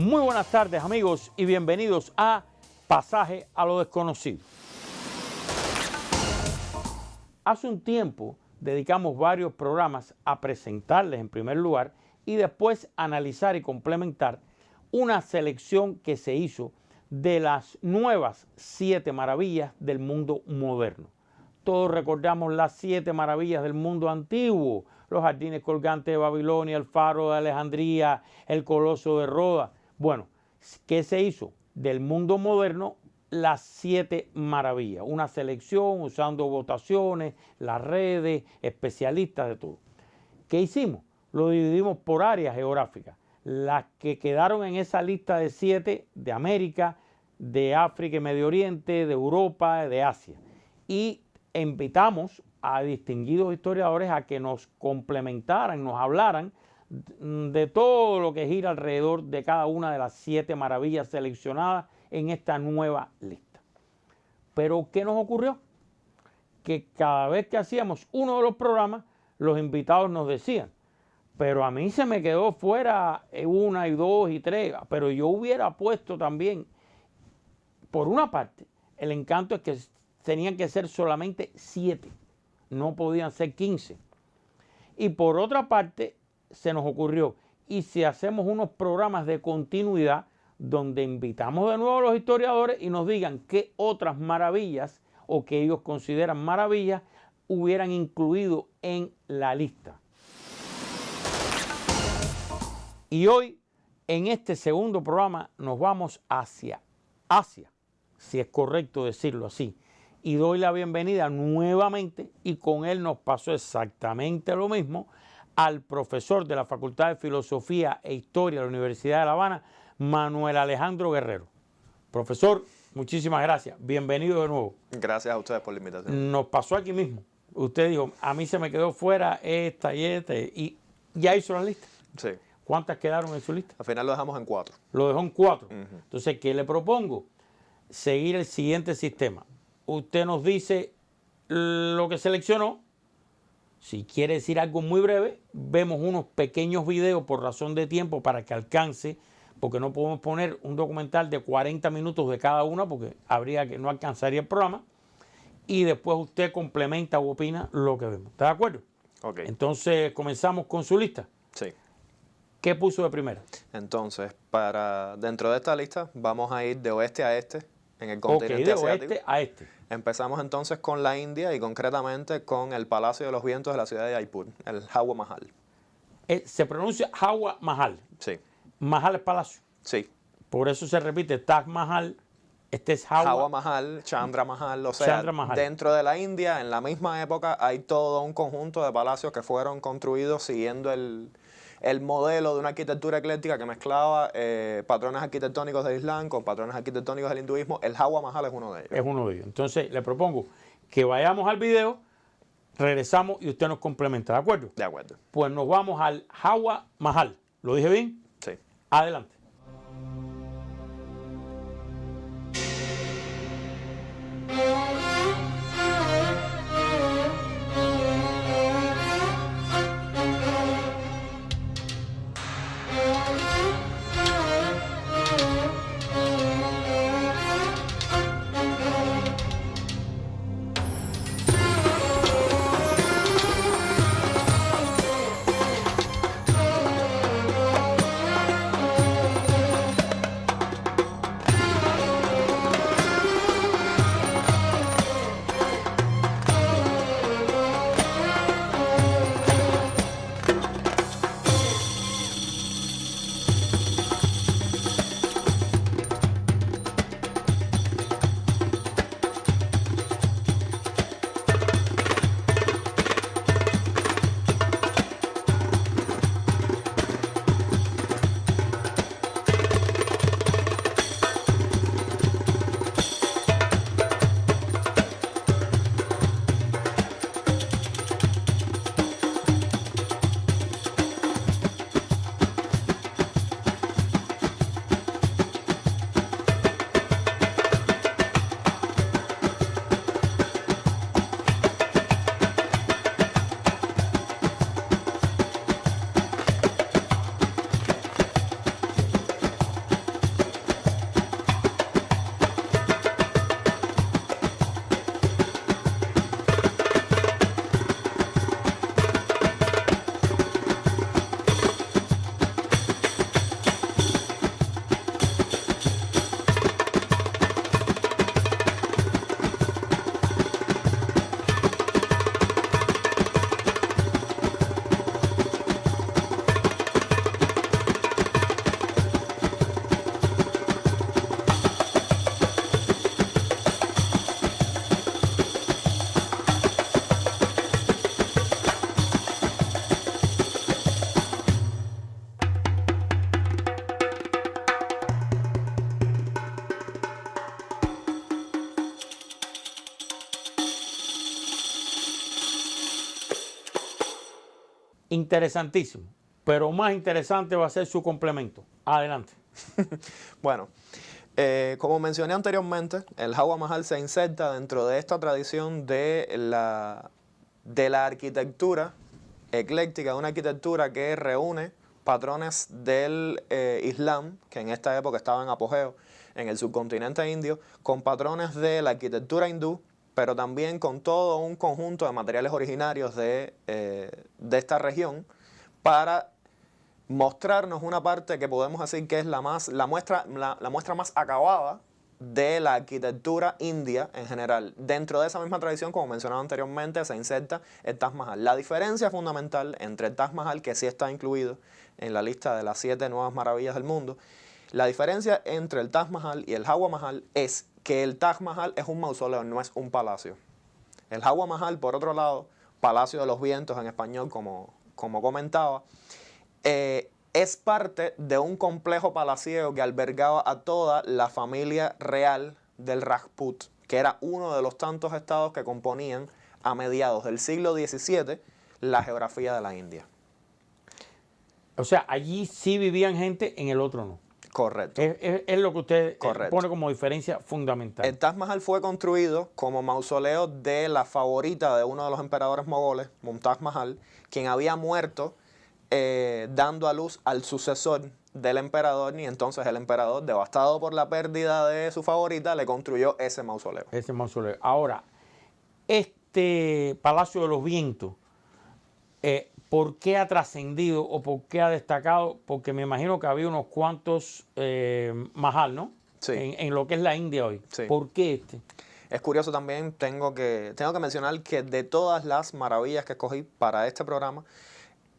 Muy buenas tardes, amigos, y bienvenidos a Pasaje a lo Desconocido. Hace un tiempo dedicamos varios programas a presentarles en primer lugar y después analizar y complementar una selección que se hizo de las nuevas 7 maravillas del mundo moderno. Todos recordamos las 7 maravillas del mundo antiguo: los jardines colgantes de Babilonia, el faro de Alejandría, el coloso de Rodas. Bueno, ¿qué se hizo? Del mundo moderno, las 7 maravillas. Una selección usando votaciones, las redes, especialistas de todo. ¿Qué hicimos? Lo dividimos por áreas geográficas. Las que quedaron en esa lista de 7 de América, de África y Medio Oriente, de Europa, de Asia. Y invitamos a distinguidos historiadores a que nos complementaran, nos hablaran de todo lo que gira alrededor de cada una de las 7 maravillas seleccionadas en esta nueva lista. Pero ¿qué nos ocurrió? Que cada vez que hacíamos uno de los programas, los invitados nos decían: pero a mí se me quedó fuera 1 y 2 y 3, pero yo hubiera puesto también. Por una parte, el encanto es que tenían que ser solamente 7, no podían ser 15. Y por otra parte, se nos ocurrió: y si hacemos unos programas de continuidad donde invitamos de nuevo a los historiadores y nos digan qué otras maravillas o que ellos consideran maravillas hubieran incluido en la lista. Y hoy, en este segundo programa, nos vamos hacia Asia, si es correcto decirlo así. Y doy la bienvenida nuevamente, y con él nos pasó exactamente lo mismo, al profesor de la Facultad de Filosofía e Historia de la Universidad de La Habana, Manuel Alejandro Guerrero. Profesor, muchísimas gracias. Bienvenido de nuevo. Gracias a ustedes por la invitación. Nos pasó aquí mismo. Usted dijo: a mí se me quedó fuera esta y esta, y ya hizo la lista. Sí. ¿Cuántas quedaron en su lista? Al final lo dejamos en 4. Lo dejó en 4. Entonces, ¿qué le propongo? Seguir el siguiente sistema. Usted nos dice lo que seleccionó. Si quiere decir algo muy breve, vemos unos pequeños videos por razón de tiempo para que alcance, porque no podemos poner un documental de 40 minutos de cada una, porque no alcanzaría el programa. Y después usted complementa o opina lo que vemos. ¿Está de acuerdo? Ok. Entonces, comenzamos con su lista. Sí. ¿Qué puso de primera? Entonces, dentro de esta lista, vamos a ir de oeste a este en el continente asiático. De oeste a este. Empezamos entonces con la India y concretamente con el Palacio de los Vientos de la ciudad de Jaipur, el Hawa Mahal. Se pronuncia Hawa Mahal. Sí. Mahal es palacio. Sí. Por eso se repite Taj Mahal. Este es Hawa Mahal, Chandra Mahal. O sea, Chandra Mahal. Dentro de la India, en la misma época, hay todo un conjunto de palacios que fueron construidos siguiendo el modelo de una arquitectura ecléctica que mezclaba patrones arquitectónicos del Islam con patrones arquitectónicos del hinduismo. El Hawa Mahal es uno de ellos. Es uno de ellos. Entonces, le propongo que vayamos al video, regresamos y usted nos complementa, ¿de acuerdo? De acuerdo. Pues nos vamos al Hawa Mahal. ¿Lo dije bien? Sí. Adelante. Interesantísimo, pero más interesante va a ser su complemento. Adelante. Bueno, como mencioné anteriormente, el Java Mahal se inserta dentro de esta tradición de la arquitectura ecléctica, de una arquitectura que reúne patrones del Islam, que en esta época estaba en apogeo en el subcontinente indio, con patrones de la arquitectura hindú, pero también con todo un conjunto de materiales originarios de esta región para mostrarnos una parte que podemos decir que es la muestra más acabada de la arquitectura india en general. Dentro de esa misma tradición, como mencionaba anteriormente, se inserta el Taj Mahal. La diferencia fundamental entre el Taj Mahal, que sí está incluido en la lista de las 7 nuevas maravillas del mundo, la diferencia entre el Taj Mahal y el Java Mahal es que el Taj Mahal es un mausoleo, no es un palacio. El Java Mahal, por otro lado, Palacio de los Vientos en español, como comentaba, es parte de un complejo palaciego que albergaba a toda la familia real del Rajput, que era uno de los tantos estados que componían a mediados del siglo XVII la geografía de la India. O sea, allí sí vivían gente, en el otro no. Correcto. Es lo que usted pone como diferencia fundamental. El Taj Mahal fue construido como mausoleo de la favorita de uno de los emperadores mogoles, Mumtaz Mahal, quien había muerto dando a luz al sucesor del emperador, y entonces el emperador, devastado por la pérdida de su favorita, le construyó ese mausoleo. Ese mausoleo. Ahora, este Palacio de los Vientos, ¿por qué ha trascendido o por qué ha destacado? Porque me imagino que había unos cuantos Mahal, ¿no? Sí. En lo que es la India hoy. Sí. ¿Por qué este? Es curioso también, tengo que mencionar que de todas las maravillas que escogí para este programa,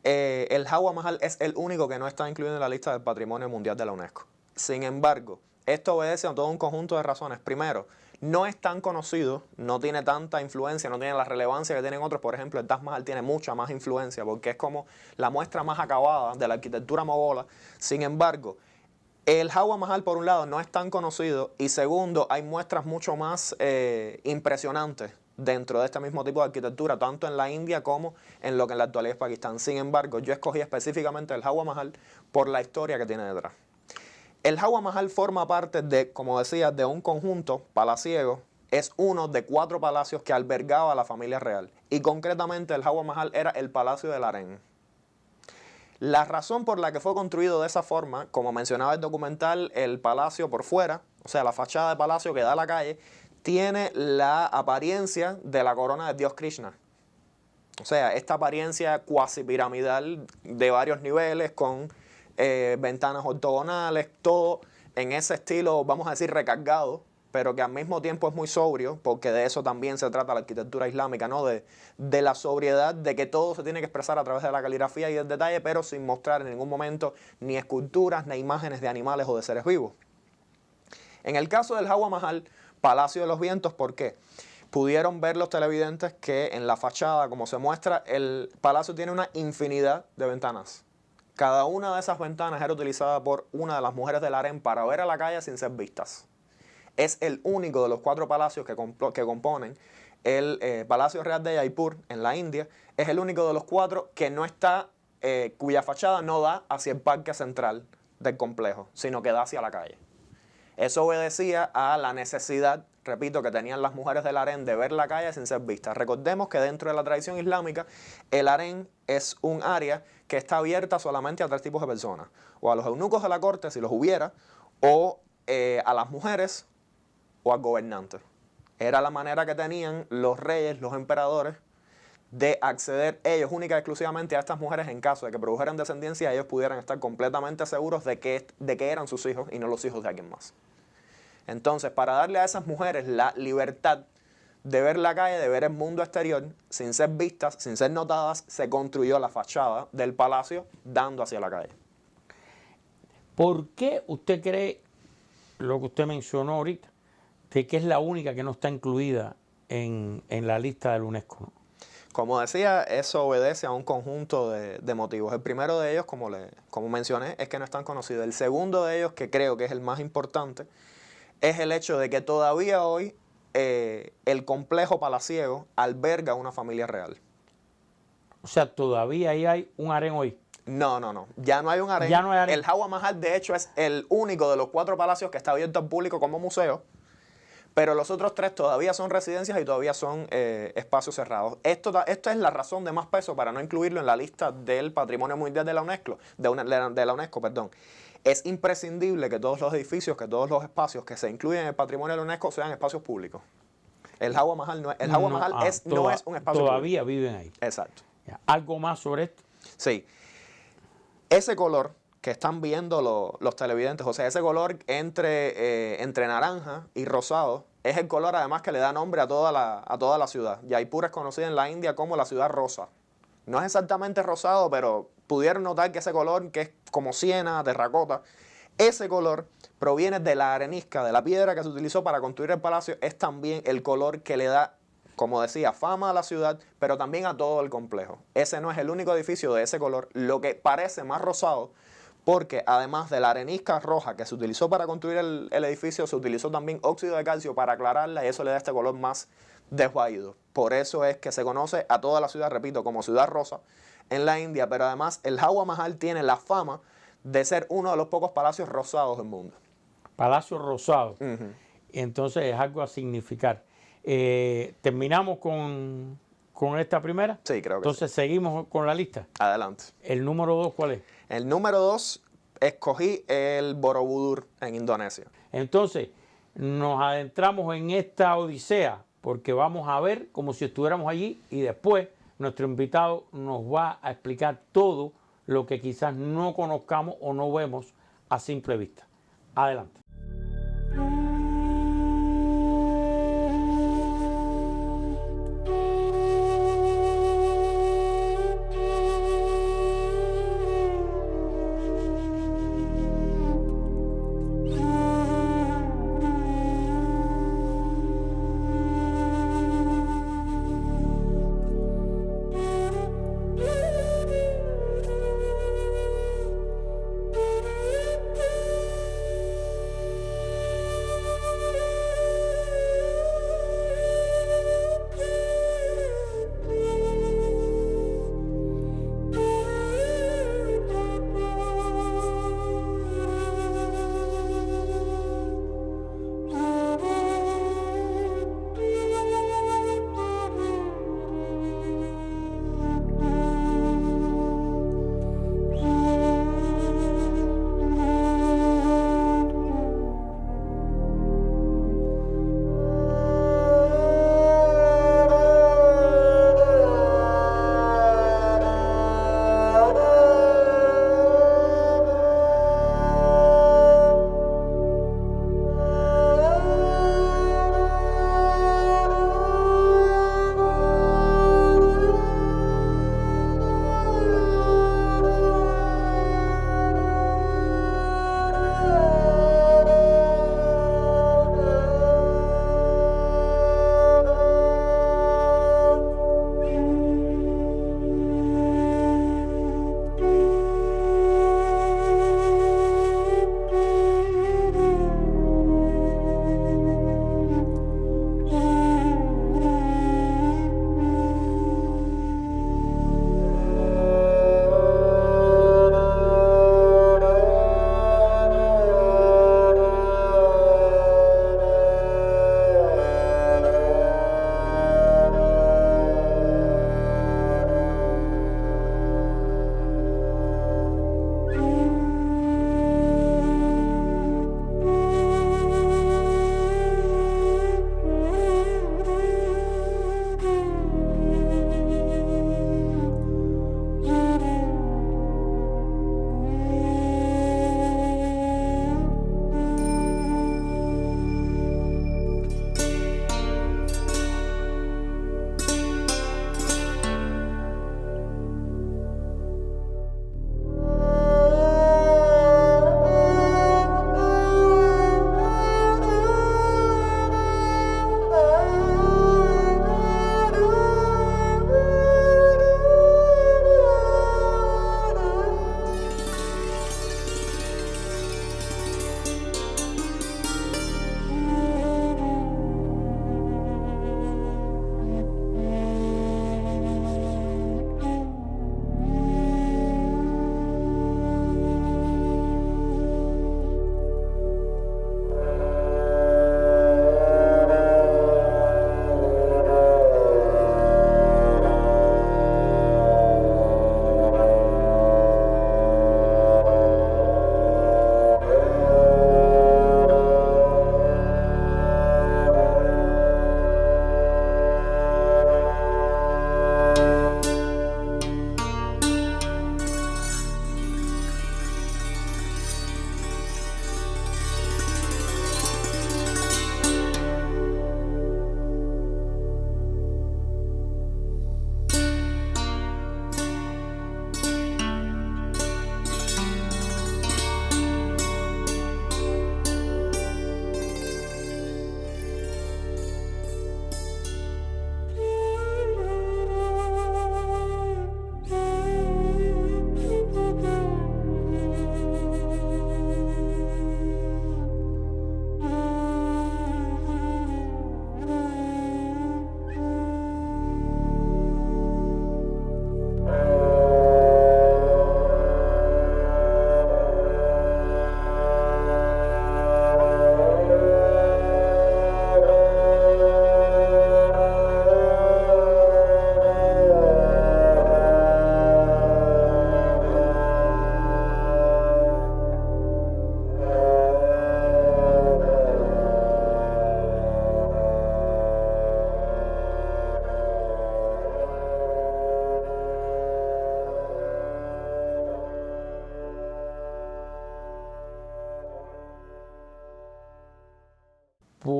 el Java Mahal es el único que no está incluido en la lista del Patrimonio Mundial de la UNESCO. Sin embargo, esto obedece a todo un conjunto de razones. Primero, no es tan conocido, no tiene tanta influencia, no tiene la relevancia que tienen otros. Por ejemplo, el Taj Mahal tiene mucha más influencia porque es como la muestra más acabada de la arquitectura mogola. Sin embargo, el Java Mahal, por un lado, no es tan conocido, y segundo, hay muestras mucho más impresionantes dentro de este mismo tipo de arquitectura, tanto en la India como en lo que en la actualidad es Pakistán. Sin embargo, yo escogí específicamente el Java Mahal por la historia que tiene detrás. El Java Mahal forma parte de, como decía, de un conjunto palaciego. Es uno de 4 palacios que albergaba a la familia real. Y concretamente el Java Mahal era el Palacio del Harén. La razón por la que fue construido de esa forma, como mencionaba el documental, el palacio por fuera, o sea, la fachada del palacio que da a la calle, tiene la apariencia de la corona del dios Krishna. O sea, esta apariencia cuasi piramidal de varios niveles, con ventanas ortogonales, todo en ese estilo, vamos a decir, recargado, pero que al mismo tiempo es muy sobrio, porque de eso también se trata la arquitectura islámica, ¿no? De la sobriedad, de que todo se tiene que expresar a través de la caligrafía y del detalle, pero sin mostrar en ningún momento ni esculturas, ni imágenes de animales o de seres vivos. En el caso del Java Mahal, Palacio de los Vientos, ¿por qué? Pudieron ver los televidentes que en la fachada, como se muestra, el palacio tiene una infinidad de ventanas. Cada una de esas ventanas era utilizada por una de las mujeres del harén para ver a la calle sin ser vistas. Es el único de los 4 palacios que componen el Palacio Real de Jaipur en la India. Es el único de los 4 que no está, cuya fachada no da hacia el parque central del complejo, sino que da hacia la calle. Eso obedecía a la necesidad, repito, que tenían las mujeres del harén de ver la calle sin ser vistas. Recordemos que dentro de la tradición islámica, el harén es un área que está abierta solamente a 3 tipos de personas. O a los eunucos de la corte, si los hubiera, o a las mujeres, o al gobernante. Era la manera que tenían los reyes, los emperadores, de acceder ellos única y exclusivamente a estas mujeres en caso de que produjeran descendencia, ellos pudieran estar completamente seguros de que eran sus hijos y no los hijos de alguien más. Entonces, para darle a esas mujeres la libertad de ver la calle, de ver el mundo exterior, sin ser vistas, sin ser notadas, se construyó la fachada del palacio dando hacia la calle. ¿Por qué usted cree lo que usted mencionó ahorita, de que es la única que no está incluida en la lista del UNESCO, ¿no? Como decía, eso obedece a un conjunto de motivos. El primero de ellos, como mencioné, es que no están conocidos. El segundo de ellos, que creo que es el más importante, es el hecho de que todavía hoy el complejo palaciego alberga una familia real. O sea, todavía ahí hay un harén hoy. No, no, no. Ya no hay un harén. Ya no hay harén. El Java Mahal, de hecho, es el único de los 4 palacios que está abierto al público como museo. Pero los otros 3 todavía son residencias y todavía son espacios cerrados. Esto es la razón de más peso para no incluirlo en la lista del Patrimonio Mundial de la UNESCO. De la UNESCO, perdón. Es imprescindible que todos los edificios, que todos los espacios que se incluyen en el patrimonio de la UNESCO sean espacios públicos. El Java Mahal no es un espacio todavía público. Viven ahí. Exacto. Ya. ¿Algo más sobre esto? Sí. Ese color que están viendo los televidentes, o sea, ese color entre naranja y rosado, es el color además que le da nombre a toda la ciudad. Jaipur es conocida en la India como la ciudad rosa. No es exactamente rosado, pero pudieron notar que ese color, que es como siena, terracota, ese color proviene de la arenisca, de la piedra que se utilizó para construir el palacio, es también el color que le da, como decía, fama a la ciudad, pero también a todo el complejo. Ese no es el único edificio de ese color, lo que parece más rosado, porque además de la arenisca roja que se utilizó para construir el edificio, se utilizó también óxido de calcio para aclararla y eso le da este color más desvaído. Por eso es que se conoce a toda la ciudad, repito, como ciudad rosa en la India, pero además el Java Mahal tiene la fama de ser uno de los pocos palacios rosados del mundo. Palacio rosado. Entonces es algo a significar. ¿Terminamos con esta primera? Sí, creo que Entonces seguimos con la lista. Adelante. ¿El número 2 cuál es? El número 2, escogí el Borobudur en Indonesia. Entonces, nos adentramos en esta odisea porque vamos a ver como si estuviéramos allí y después nuestro invitado nos va a explicar todo lo que quizás no conozcamos o no vemos a simple vista. Adelante.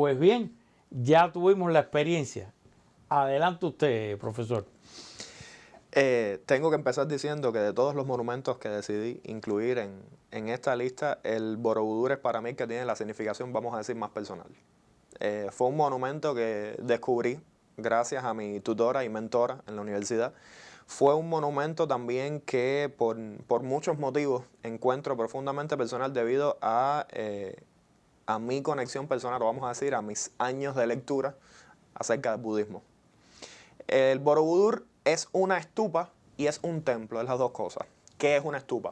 Pues bien, ya tuvimos la experiencia. Adelante usted, profesor. Tengo que empezar diciendo que de todos los monumentos que decidí incluir en esta lista, el Borobudur es para mí que tiene la significación, vamos a decir, más personal. Fue un monumento que descubrí gracias a mi tutora y mentora en la universidad. Fue un monumento también que por muchos motivos encuentro profundamente personal debido a mi conexión personal, o vamos a decir, a mis años de lectura acerca del budismo. El Borobudur es una estupa y es un templo, es las dos cosas. ¿Qué es una estupa?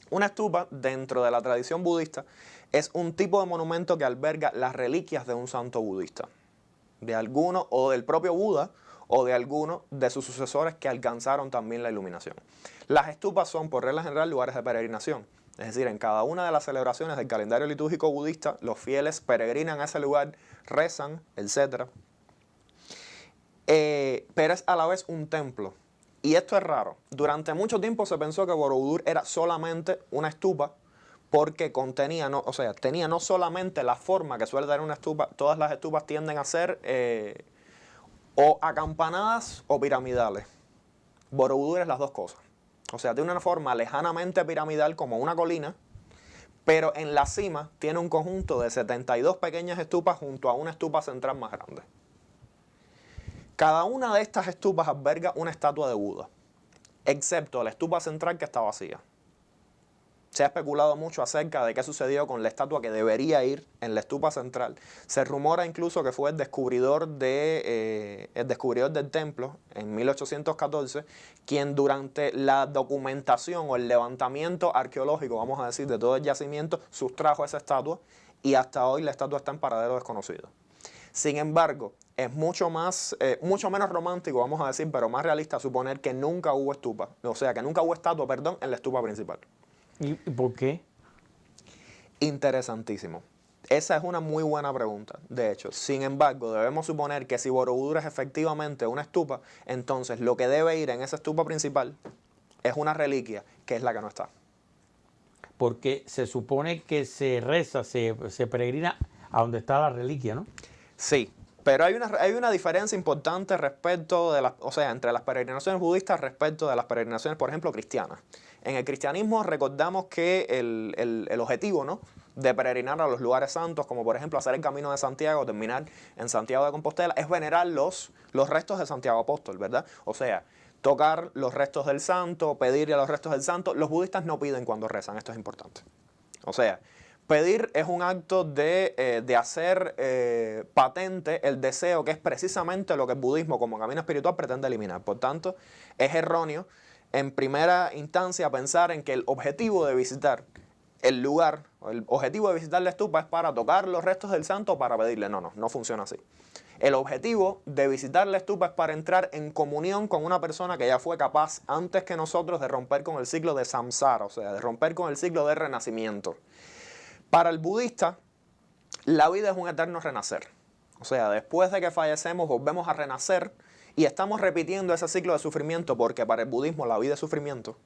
Una estupa, dentro de la tradición budista, es un tipo de monumento que alberga las reliquias de un santo budista, de alguno o del propio Buda o de alguno de sus sucesores que alcanzaron también la iluminación. Las estupas son, por regla general, lugares de peregrinación. Es decir, en cada una de las celebraciones del calendario litúrgico budista, los fieles peregrinan a ese lugar, rezan, etc. Pero es a la vez un templo. Y esto es raro. Durante mucho tiempo se pensó que Borobudur era solamente una estupa porque tenía no solamente la forma que suele tener una estupa, todas las estupas tienden a ser o acampanadas o piramidales. Borobudur es las dos cosas. O sea, tiene una forma lejanamente piramidal como una colina, pero en la cima tiene un conjunto de 72 pequeñas estupas junto a una estupa central más grande. Cada una de estas estupas alberga una estatua de Buda, excepto la estupa central que está vacía. Se ha especulado mucho acerca de qué sucedió con la estatua que debería ir en la estupa central. Se rumora incluso que fue el descubridor del templo en 1814, quien durante la documentación o el levantamiento arqueológico, vamos a decir, de todo el yacimiento, sustrajo esa estatua y hasta hoy la estatua está en paradero desconocido. Sin embargo, es mucho menos romántico, vamos a decir, pero más realista suponer que nunca hubo estatua, en la estupa principal. ¿Y por qué? Interesantísimo. Esa es una muy buena pregunta, de hecho. Sin embargo, debemos suponer que si Borobudur es efectivamente una estupa, entonces lo que debe ir en esa estupa principal es una reliquia, que es la que no está. Porque se supone que se reza, se peregrina a donde está la reliquia, ¿no? Sí, pero hay una diferencia importante respecto de entre las peregrinaciones budistas respecto de las peregrinaciones, por ejemplo, cristianas. En el cristianismo recordamos que el objetivo, ¿no?, de peregrinar a los lugares santos, como por ejemplo hacer el Camino de Santiago, terminar en Santiago de Compostela, es venerar los restos de Santiago Apóstol, ¿verdad? O sea, tocar los restos del santo, pedirle a los restos del santo. Los budistas no piden cuando rezan, esto es importante. O sea, pedir es un acto de hacer patente el deseo, que es precisamente lo que el budismo como camino espiritual pretende eliminar. Por tanto, es erróneo en primera instancia pensar en que el objetivo de visitar el lugar, o el objetivo de visitar la estupa es para tocar los restos del santo o para pedirle. No funciona así. El objetivo de visitar la estupa es para entrar en comunión con una persona que ya fue capaz antes que nosotros de romper con el ciclo de samsara, o sea, de romper con el ciclo de renacimiento. Para el budista, la vida es un eterno renacer. O sea, después de que fallecemos, volvemos a renacer y estamos repitiendo ese ciclo de sufrimiento porque para el budismo la vida es sufrimiento.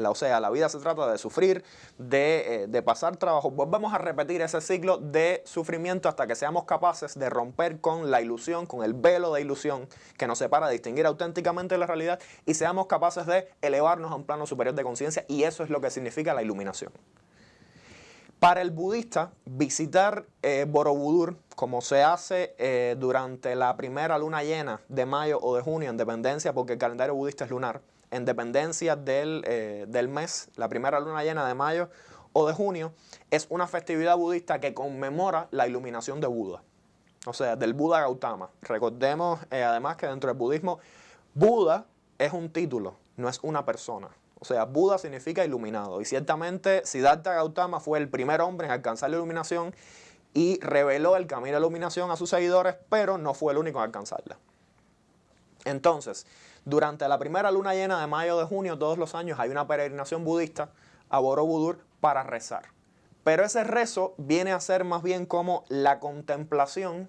O sea, la vida se trata de sufrir, de pasar trabajo. Volvemos a repetir ese ciclo de sufrimiento hasta que seamos capaces de romper con la ilusión, con el velo de ilusión que nos separa de distinguir auténticamente la realidad y seamos capaces de elevarnos a un plano superior de conciencia, y eso es lo que significa la iluminación. Para el budista, visitar Borobudur, como se hace durante la primera luna llena de mayo o de junio, en dependencia, porque el calendario budista es lunar, en dependencia del mes, la primera luna llena de mayo o de junio, es una festividad budista que conmemora la iluminación de Buda, o sea, del Buda Gautama. Recordemos además que dentro del budismo, Buda es un título, no es una persona. O sea, Buda significa iluminado. Y ciertamente Siddhartha Gautama fue el primer hombre en alcanzar la iluminación y reveló el camino de la iluminación a sus seguidores, pero no fue el único en alcanzarla. Entonces, durante la primera luna llena de mayo o de junio, todos los años hay una peregrinación budista a Borobudur para rezar. Pero ese rezo viene a ser más bien como la contemplación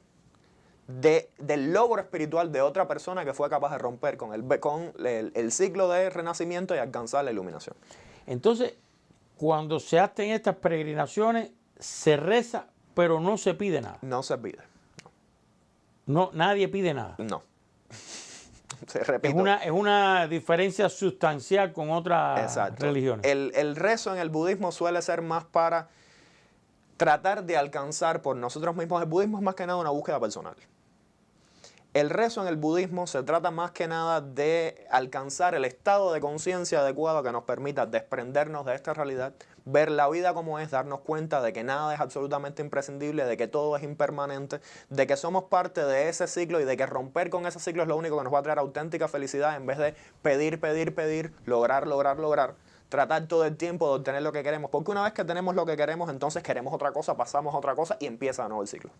del logro espiritual de otra persona que fue capaz de romper con el ciclo de renacimiento y alcanzar la iluminación. Entonces, cuando se hacen estas peregrinaciones, se reza, pero no se pide nada. No se pide. No, nadie pide nada. No. Repito, es una diferencia sustancial con otras religiones. El rezo en el budismo suele ser más para tratar de alcanzar por nosotros mismos. El budismo es más que nada una búsqueda personal. El rezo en el budismo se trata más que nada de alcanzar el estado de conciencia adecuado que nos permita desprendernos de esta realidad, ver la vida como es, darnos cuenta de que nada es absolutamente imprescindible, de que todo es impermanente, de que somos parte de ese ciclo y de que romper con ese ciclo es lo único que nos va a traer auténtica felicidad en vez de pedir, lograr, tratar todo el tiempo de obtener lo que queremos. Porque una vez que tenemos lo que queremos, entonces queremos otra cosa, pasamos a otra cosa y empieza de nuevo el ciclo.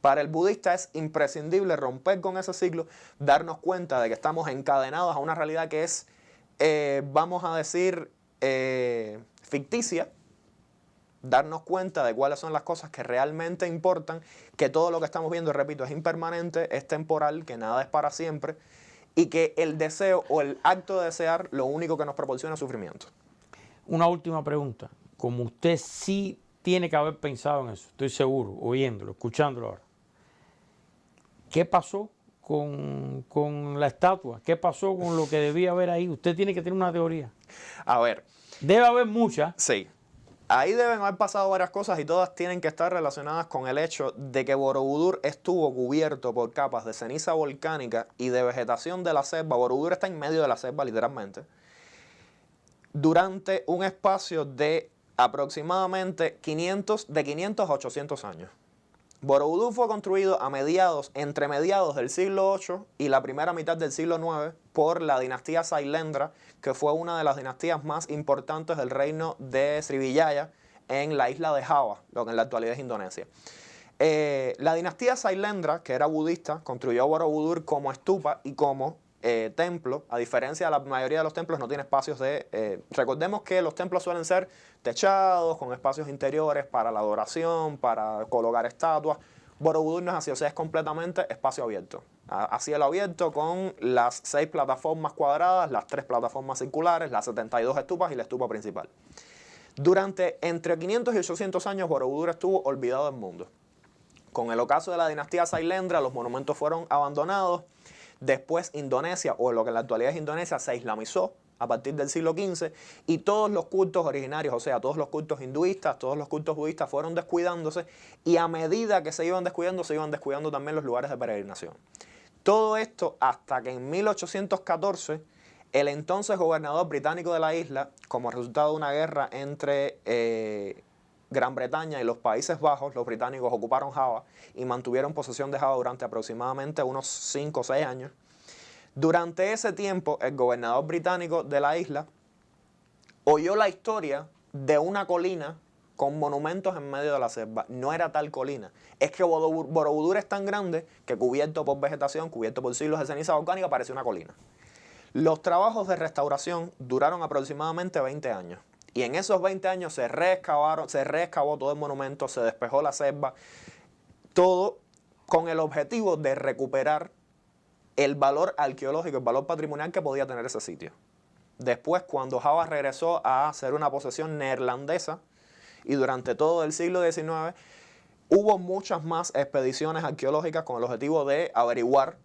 Para el budista es imprescindible romper con ese ciclo, darnos cuenta de que estamos encadenados a una realidad que es, vamos a decir, ficticia, darnos cuenta de cuáles son las cosas que realmente importan, que todo lo que estamos viendo, repito, es impermanente, es temporal, que nada es para siempre y que el deseo o el acto de desear lo único que nos proporciona es sufrimiento. Una última pregunta. Como usted sí tiene que haber pensado en eso, estoy seguro, oyéndolo, escuchándolo ahora. ¿Qué pasó con la estatua? ¿Qué pasó con lo que debía haber ahí? Usted tiene que tener una teoría. A ver. Debe haber muchas. Sí. Ahí deben haber pasado varias cosas y todas tienen que estar relacionadas con el hecho de que Borobudur estuvo cubierto por capas de ceniza volcánica y de vegetación de la selva. Borobudur está en medio de la selva, literalmente, durante un espacio de aproximadamente de 500 a 800 años. Borobudur fue construido entre mediados del siglo VIII y la primera mitad del siglo IX por la dinastía Sailendra, que fue una de las dinastías más importantes del reino de Srivijaya en la isla de Java, lo que en la actualidad es Indonesia. La dinastía Sailendra, que era budista, construyó Borobudur como estupa y como templo. A diferencia de la mayoría de los templos, no tiene espacios de... recordemos que los templos suelen ser techados, con espacios interiores para la adoración, para colocar estatuas. Borobudur no es así, o sea, es completamente espacio abierto. A cielo abierto con las 6 plataformas cuadradas, las 3 plataformas circulares, las 72 estupas y la estupa principal. Durante entre 500 y 800 años, Borobudur estuvo olvidado del mundo. Con el ocaso de la dinastía Sailendra, los monumentos fueron abandonados. Después Indonesia, o lo que en la actualidad es Indonesia, se islamizó a partir del siglo XV y todos los cultos originarios, o sea, todos los cultos hinduistas, todos los cultos budistas fueron descuidándose y a medida que se iban descuidando también los lugares de peregrinación. Todo esto hasta que en 1814 el entonces gobernador británico de la isla, como resultado de una guerra entre Gran Bretaña y los Países Bajos, los británicos ocuparon Java y mantuvieron posesión de Java durante aproximadamente unos 5 o 6 años. Durante ese tiempo, el gobernador británico de la isla oyó la historia de una colina con monumentos en medio de la selva. No era tal colina. Es que Borobudur es tan grande que cubierto por vegetación, cubierto por siglos de ceniza volcánica, parece una colina. Los trabajos de restauración duraron aproximadamente 20 años. Y en esos 20 años se reexcavó todo el monumento, se despejó la selva, todo con el objetivo de recuperar el valor arqueológico, el valor patrimonial que podía tener ese sitio. Después, cuando Java regresó a ser una posesión neerlandesa, y durante todo el siglo XIX, hubo muchas más expediciones arqueológicas con el objetivo de averiguar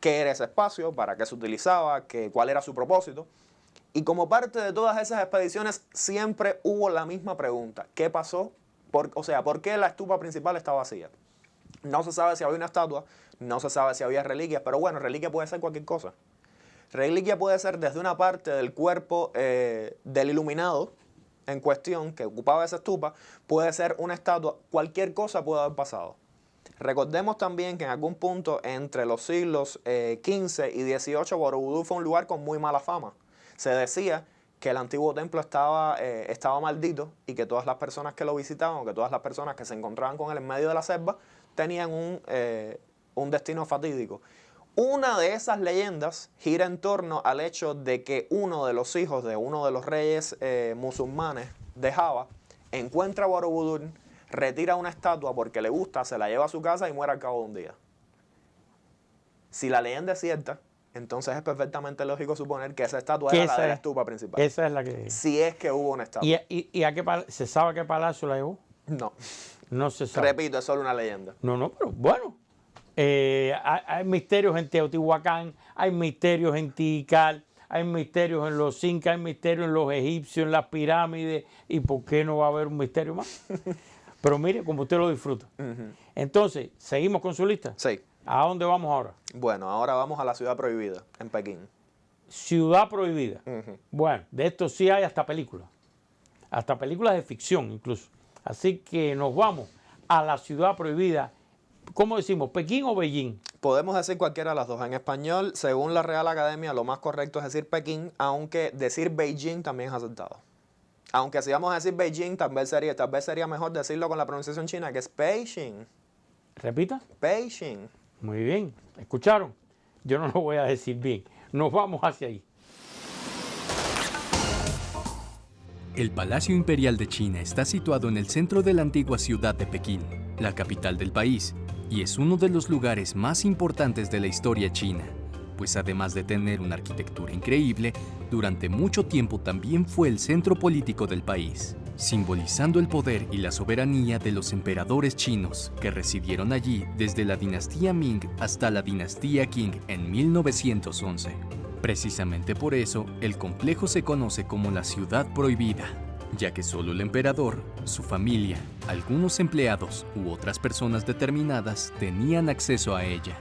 qué era ese espacio, para qué se utilizaba, cuál era su propósito. Y como parte de todas esas expediciones siempre hubo la misma pregunta. ¿Qué pasó? ¿Por qué la estupa principal está vacía? No se sabe si había una estatua, no se sabe si había reliquias, pero bueno, reliquia puede ser cualquier cosa. Reliquia puede ser desde una parte del cuerpo del iluminado en cuestión que ocupaba esa estupa, puede ser una estatua, cualquier cosa puede haber pasado. Recordemos también que en algún punto entre los siglos XV y XVIII, Borobudur fue un lugar con muy mala fama. Se decía que el antiguo templo estaba maldito y que todas las personas que lo visitaban, o que todas las personas que se encontraban con él en medio de la selva, tenían un destino fatídico. Una de esas leyendas gira en torno al hecho de que uno de los hijos de uno de los reyes musulmanes de Java encuentra a Borobudur, retira una estatua porque le gusta, se la lleva a su casa y muere al cabo de un día. Si la leyenda es cierta, entonces es perfectamente lógico suponer que esa estatua era la de la estupa principal. Esa es la que... Si es que hubo una estatua. ¿Y a qué se sabe a qué palacio la llevó? No. No se sabe. Repito, es solo una leyenda. No, pero bueno, Hay misterios en Teotihuacán, hay misterios en Tikal, hay misterios en los incas, hay misterios en los egipcios, en las pirámides, y ¿por qué no va a haber un misterio más? Pero mire, como usted lo disfruta. Entonces, ¿seguimos con su lista? Sí. ¿A dónde vamos ahora? Bueno, ahora vamos a la ciudad prohibida, en Pekín. Ciudad prohibida. Bueno, de esto sí hay hasta películas de ficción incluso. Así que nos vamos a la ciudad prohibida. ¿Cómo decimos? ¿Pekín o Beijing? Podemos decir cualquiera de las dos. En español, según la Real Academia, lo más correcto es decir Pekín, aunque decir Beijing también es aceptado. Aunque si vamos a decir Beijing, tal vez sería mejor decirlo con la pronunciación china, que es Beijing. ¿Repita? Beijing. Muy bien. ¿Escucharon? Yo no lo voy a decir bien. Nos vamos hacia ahí. El Palacio Imperial de China está situado en el centro de la antigua ciudad de Pekín, la capital del país, y es uno de los lugares más importantes de la historia china, pues además de tener una arquitectura increíble, durante mucho tiempo también fue el centro político del país, simbolizando el poder y la soberanía de los emperadores chinos que residieron allí desde la dinastía Ming hasta la dinastía Qing en 1911. Precisamente por eso, el complejo se conoce como la Ciudad Prohibida, ya que solo el emperador, su familia, algunos empleados u otras personas determinadas tenían acceso a ella.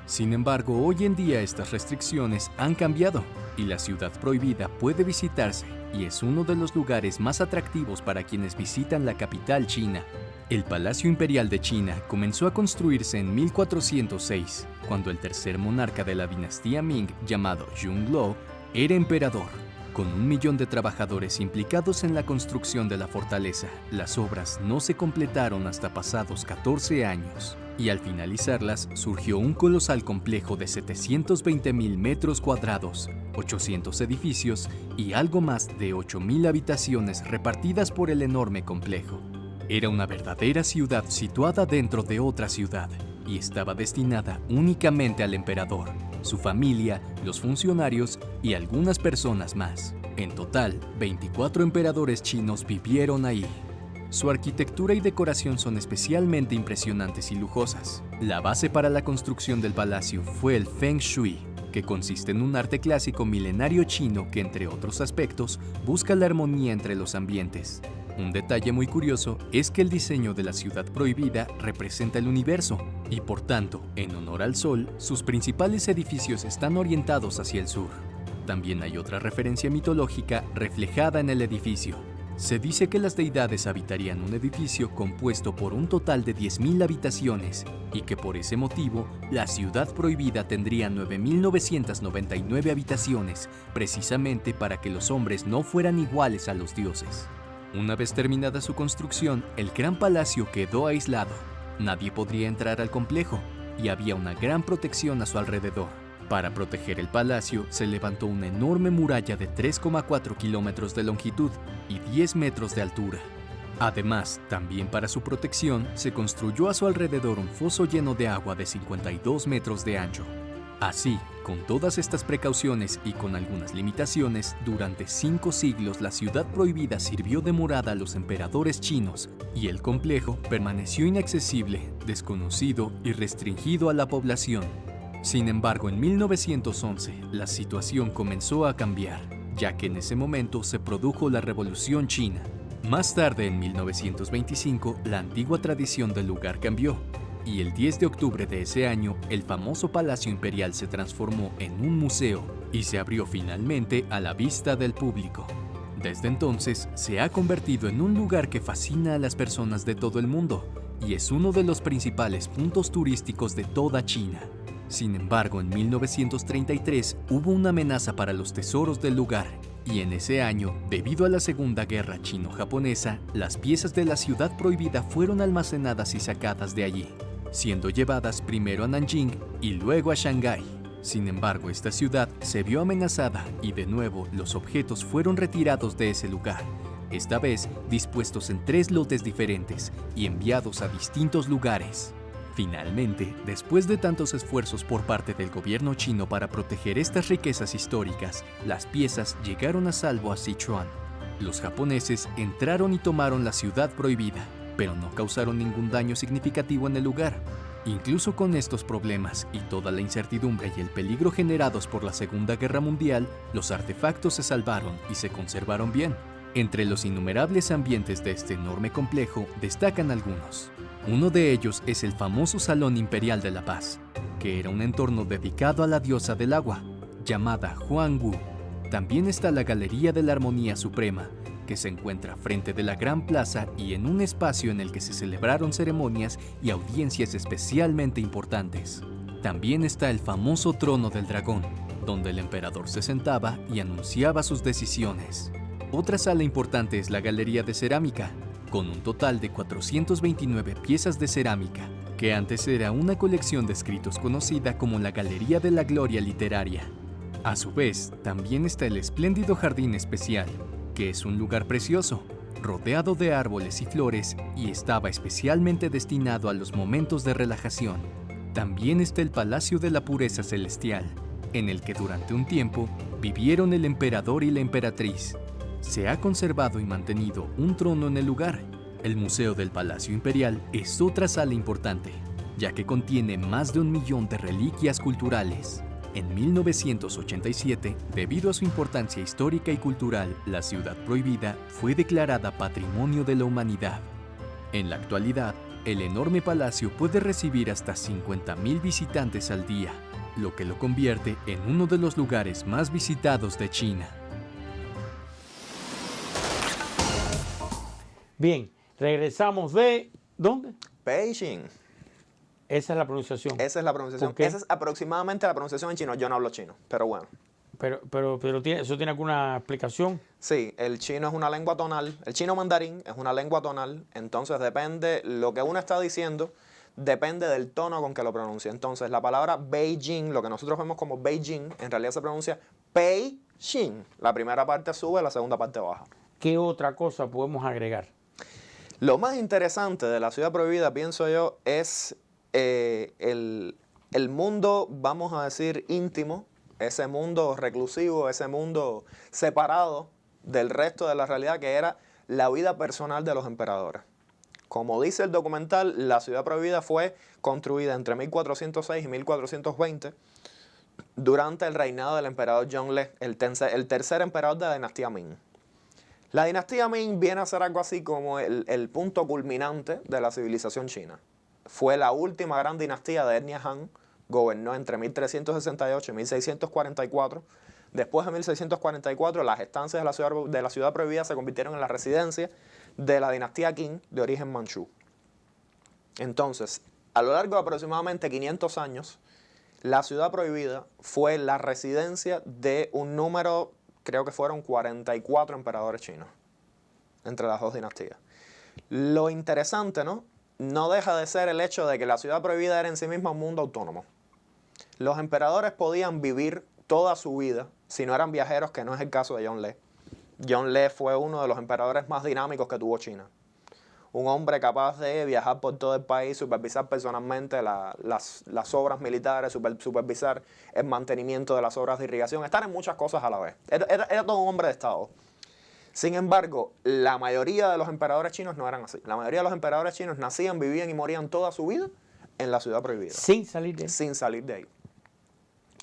Sin embargo, hoy en día estas restricciones han cambiado y la Ciudad Prohibida puede visitarse y es uno de los lugares más atractivos para quienes visitan la capital china. El Palacio Imperial de China comenzó a construirse en 1406, cuando el tercer monarca de la dinastía Ming, llamado Yongle, era emperador. Con 1 millón de trabajadores implicados en la construcción de la fortaleza, las obras no se completaron hasta pasados 14 años, y al finalizarlas surgió un colosal complejo de 720.000 metros cuadrados, 800 edificios y algo más de 8.000 habitaciones repartidas por el enorme complejo. Era una verdadera ciudad situada dentro de otra ciudad y estaba destinada únicamente al emperador, su familia, los funcionarios y algunas personas más. En total, 24 emperadores chinos vivieron ahí. Su arquitectura y decoración son especialmente impresionantes y lujosas. La base para la construcción del palacio fue el Feng Shui, que consiste en un arte clásico milenario chino que, entre otros aspectos, busca la armonía entre los ambientes. Un detalle muy curioso es que el diseño de la ciudad prohibida representa el universo y, por tanto, en honor al sol, sus principales edificios están orientados hacia el sur. También hay otra referencia mitológica reflejada en el edificio. Se dice que las deidades habitarían un edificio compuesto por un total de 10.000 habitaciones y que por ese motivo la ciudad prohibida tendría 9.999 habitaciones, precisamente para que los hombres no fueran iguales a los dioses. Una vez terminada su construcción, el gran palacio quedó aislado. Nadie podría entrar al complejo y había una gran protección a su alrededor. Para proteger el palacio, se levantó una enorme muralla de 3,4 kilómetros de longitud y 10 metros de altura. Además, también para su protección, se construyó a su alrededor un foso lleno de agua de 52 metros de ancho. Así, con todas estas precauciones y con algunas limitaciones, durante 5 siglos la ciudad prohibida sirvió de morada a los emperadores chinos y el complejo permaneció inaccesible, desconocido y restringido a la población. Sin embargo, en 1911, la situación comenzó a cambiar, ya que en ese momento se produjo la Revolución China. Más tarde, en 1925, la antigua tradición del lugar cambió, y el 10 de octubre de ese año, el famoso Palacio Imperial se transformó en un museo y se abrió finalmente a la vista del público. Desde entonces, se ha convertido en un lugar que fascina a las personas de todo el mundo y es uno de los principales puntos turísticos de toda China. Sin embargo, en 1933 hubo una amenaza para los tesoros del lugar, y en ese año, debido a la Segunda Guerra Chino-Japonesa, las piezas de la ciudad prohibida fueron almacenadas y sacadas de allí, siendo llevadas primero a Nanjing y luego a Shanghái. Sin embargo, esta ciudad se vio amenazada y de nuevo los objetos fueron retirados de ese lugar, esta vez dispuestos en 3 lotes diferentes y enviados a distintos lugares. Finalmente, después de tantos esfuerzos por parte del gobierno chino para proteger estas riquezas históricas, las piezas llegaron a salvo a Sichuan. Los japoneses entraron y tomaron la ciudad prohibida, pero no causaron ningún daño significativo en el lugar. Incluso con estos problemas y toda la incertidumbre y el peligro generados por la Segunda Guerra Mundial, los artefactos se salvaron y se conservaron bien. Entre los innumerables ambientes de este enorme complejo destacan algunos. Uno de ellos es el famoso Salón Imperial de la Paz, que era un entorno dedicado a la diosa del agua, llamada Huangwu. También está la Galería de la Armonía Suprema, que se encuentra frente de la Gran Plaza y en un espacio en el que se celebraron ceremonias y audiencias especialmente importantes. También está el famoso Trono del Dragón, donde el emperador se sentaba y anunciaba sus decisiones. Otra sala importante es la Galería de Cerámica, con un total de 429 piezas de cerámica, que antes era una colección de escritos conocida como la Galería de la Gloria Literaria. A su vez, también está el espléndido Jardín Especial, que es un lugar precioso, rodeado de árboles y flores y estaba especialmente destinado a los momentos de relajación. También está el Palacio de la Pureza Celestial, en el que durante un tiempo vivieron el emperador y la emperatriz. Se ha conservado y mantenido un trono en el lugar. El Museo del Palacio Imperial es otra sala importante, ya que contiene más de 1 millón de reliquias culturales. En 1987, debido a su importancia histórica y cultural, la Ciudad Prohibida fue declarada Patrimonio de la Humanidad. En la actualidad, el enorme palacio puede recibir hasta 50,000 visitantes al día, lo que lo convierte en uno de los lugares más visitados de China. Bien, regresamos de... ¿Dónde? Beijing. Esa es la pronunciación. Esa es la pronunciación. Esa es aproximadamente la pronunciación en chino. Yo no hablo chino, pero bueno. Pero ¿eso tiene alguna explicación? Sí, el chino es una lengua tonal. El chino mandarín es una lengua tonal. Entonces depende, lo que uno está diciendo, depende del tono con que lo pronuncia. Entonces la palabra Beijing, lo que nosotros vemos como Beijing, en realidad se pronuncia Beijing. La primera parte sube, la segunda parte baja. ¿Qué otra cosa podemos agregar? Lo más interesante de la Ciudad Prohibida, pienso yo, es el mundo, vamos a decir, íntimo, ese mundo reclusivo, ese mundo separado del resto de la realidad, que era la vida personal de los emperadores. Como dice el documental, la Ciudad Prohibida fue construida entre 1406 y 1420 durante el reinado del emperador Zhongle, el tercer emperador de la dinastía Ming. La dinastía Ming viene a ser algo así como el punto culminante de la civilización china. Fue la última gran dinastía de etnia Han, gobernó entre 1368 y 1644. Después de 1644, las estancias de la ciudad prohibida se convirtieron en la residencia de la dinastía Qing de origen manchú. Entonces, a lo largo de aproximadamente 500 años, la ciudad prohibida fue la residencia de un número, creo que fueron 44 emperadores chinos, entre las dos dinastías. Lo interesante, no deja de ser el hecho de que la ciudad prohibida era en sí misma un mundo autónomo. Los emperadores podían vivir toda su vida, si no eran viajeros, que no es el caso de Zhongle. Zhongle fue uno de los emperadores más dinámicos que tuvo China. Un hombre capaz de viajar por todo el país, supervisar personalmente las obras militares, supervisar el mantenimiento de las obras de irrigación, estar en muchas cosas a la vez. Era todo un hombre de Estado. Sin embargo, la mayoría de los emperadores chinos no eran así. La mayoría de los emperadores chinos nacían, vivían y morían toda su vida en la ciudad prohibida. Sin salir de ahí. Sin salir de ahí.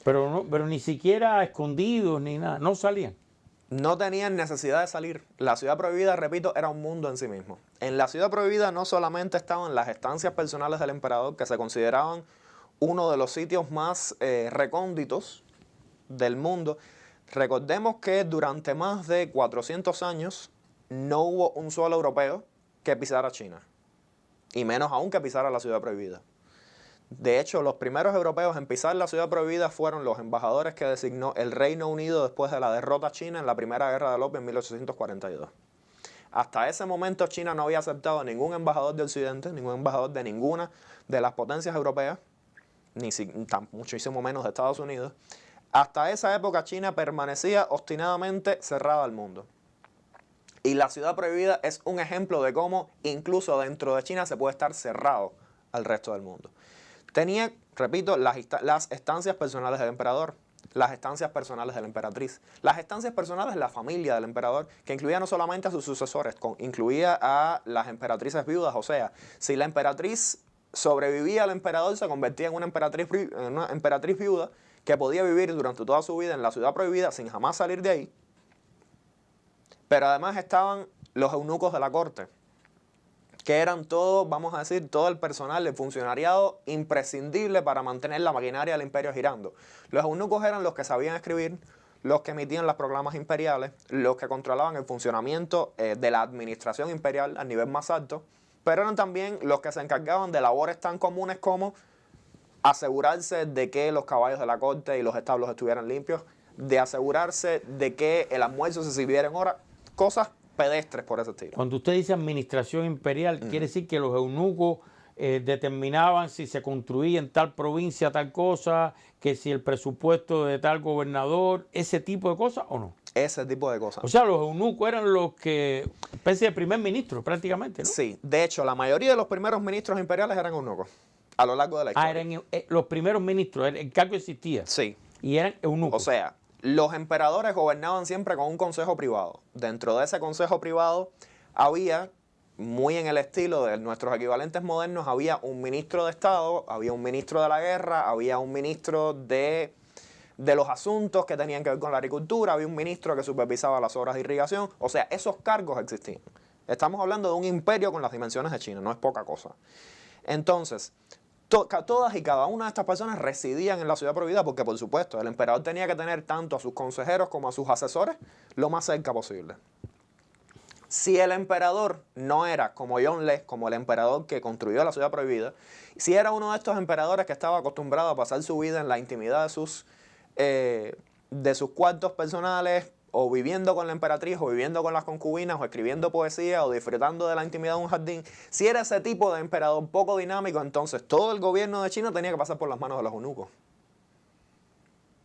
Pero ni siquiera escondidos ni nada, no salían. No tenían necesidad de salir. La ciudad prohibida, repito, era un mundo en sí mismo. En la ciudad prohibida no solamente estaban las estancias personales del emperador, que se consideraban uno de los sitios más recónditos del mundo. Recordemos que durante más de 400 años no hubo un solo europeo que pisara China, y menos aún que pisara la ciudad prohibida. De hecho, los primeros europeos en pisar la ciudad prohibida fueron los embajadores que designó el Reino Unido después de la derrota china en la Primera Guerra del Opio en 1842. Hasta ese momento China no había aceptado ningún embajador de Occidente, ningún embajador de ninguna de las potencias europeas, ni muchísimo menos de Estados Unidos. Hasta esa época China permanecía obstinadamente cerrada al mundo. Y la ciudad prohibida es un ejemplo de cómo incluso dentro de China se puede estar cerrado al resto del mundo. Tenía, repito, las estancias personales del emperador, las estancias personales de la emperatriz, las estancias personales de la familia del emperador, que incluía no solamente a sus sucesores, incluía a las emperatrices viudas. O sea, si la emperatriz sobrevivía el emperador, se convertía en una emperatriz viuda que podía vivir durante toda su vida en la ciudad prohibida sin jamás salir de ahí. Pero además estaban los eunucos de la corte, que eran todo, vamos a decir, todo el personal del funcionariado imprescindible para mantener la maquinaria del imperio girando. Los eunucos eran los que sabían escribir, los que emitían las proclamas imperiales, los que controlaban el funcionamiento de la administración imperial a nivel más alto, pero eran también los que se encargaban de labores tan comunes como asegurarse de que los caballos de la corte y los establos estuvieran limpios, de asegurarse de que el almuerzo se sirviera en hora, cosas pedestres por ese estilo. Cuando usted dice administración imperial, quiere decir que los eunucos determinaban si se construía en tal provincia tal cosa, que si el presupuesto de tal gobernador, ese tipo de cosas, ¿o no? Ese tipo de cosas. O sea, los eunucos eran los que, especie de primer ministro prácticamente, ¿no? Sí, de hecho, la mayoría de los primeros ministros imperiales eran eunucos a lo largo de la historia. Eran los primeros ministros, el cargo existía. Sí. Y eran eunucos. O sea, los emperadores gobernaban siempre con un consejo privado. Dentro de ese consejo privado había, muy en el estilo de nuestros equivalentes modernos, había un ministro de Estado, había un ministro de la guerra, había un ministro de los asuntos que tenían que ver con la agricultura, había un ministro que supervisaba las obras de irrigación. O sea, esos cargos existían. Estamos hablando de un imperio con las dimensiones de China, no es poca cosa. Entonces, todas y cada una de estas personas residían en la ciudad prohibida porque, por supuesto, el emperador tenía que tener tanto a sus consejeros como a sus asesores lo más cerca posible. Si el emperador no era como John Lee, como el emperador que construyó la ciudad prohibida, si era uno de estos emperadores que estaba acostumbrado a pasar su vida en la intimidad de sus cuartos personales, o viviendo con la emperatriz, o viviendo con las concubinas, o escribiendo poesía, o disfrutando de la intimidad de un jardín, si era ese tipo de emperador poco dinámico, entonces todo el gobierno de China tenía que pasar por las manos de los eunucos.